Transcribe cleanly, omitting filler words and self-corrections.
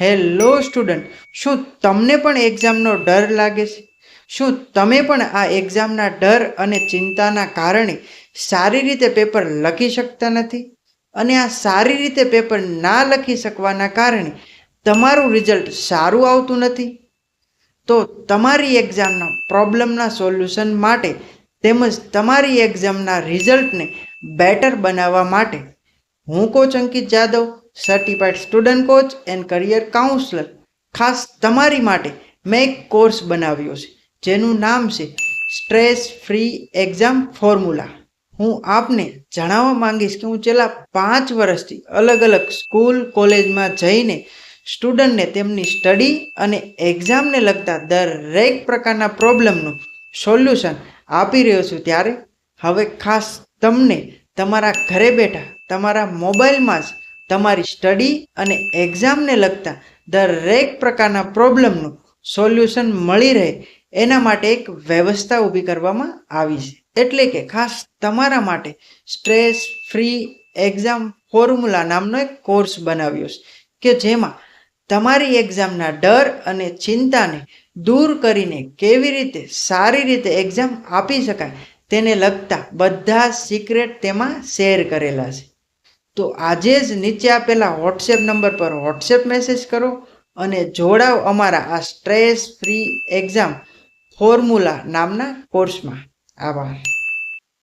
Hello student, શું તમને પણ એક્ઝામનો ડર લાગે છે? શું તમે પણ આ એક્ઝામના ડર અને ચિંતાના કારણે સારી રીતે પેપર લખી શકતા નથી? અને આ સારી રીતે પેપર ના લખી શકવાના કારણે તમારું રિઝલ્ટ સારું આવતું નથી? તો તમારી એક્ઝામના પ્રોબ્લેમના સોલ્યુશન માટે તેમજ તમારી એક્ઝામના રિઝલ્ટને બેટર બનાવવા માટે હું coach Ankit Jadhav, certified student coach and career counsellor, ખાસ તમારી માટે મેં એક કોર્સ બનાવ્યો છે જેનું નામ છે સ્ટ્રેસ ફ્રી એક્ઝામ ફોર્મ્યુલા. હું આપને જણાવવા માંગીશ કે હું છેલ્લા 5 વર્ષથી અલગ અલગ સ્કૂલ કોલેજમાં જઈને સ્ટુડન્ટને તેમની સ્ટડી અને એક્ઝામને લગતા દરેક પ્રકારના પ્રોબ્લેમનું સોલ્યુશન આપી રહ્યો છું. ત્યારે હવે ખાસ તમને તમારા ઘરે બેઠા તમારા મોબાઈલમાં જ તમારી સ્ટડી અને એક્ઝામને લગતા દરેક પ્રકારના પ્રોબ્લેમનું સોલ્યુશન મળી રહે એના માટે એક વ્યવસ્થા ઊભી કરવામાં આવી છે. એટલે કે ખાસ તમારા માટે સ્ટ્રેસ ફ્રી એક્ઝામ ફોર્મ્યુલા નામનો એક કોર્સ બનાવ્યો છે કે જેમાં તમારી એક્ઝામના ડર અને ચિંતાને દૂર કરીને કેવી રીતે સારી રીતે એક્ઝામ આપી શકાય તેને લગતા બધા સિક્રેટ તેમાં શેર કરેલા છે. તો આજે જ નીચે આપેલા વોટ્સએપ નંબર પર વોટ્સએપ મેસેજ કરો અને જોડાઓ અમારા આ સ્ટ્રેસ ફ્રી એક્ઝામ ફોર્મ્યુલા નામના કોર્સમાં. આભાર.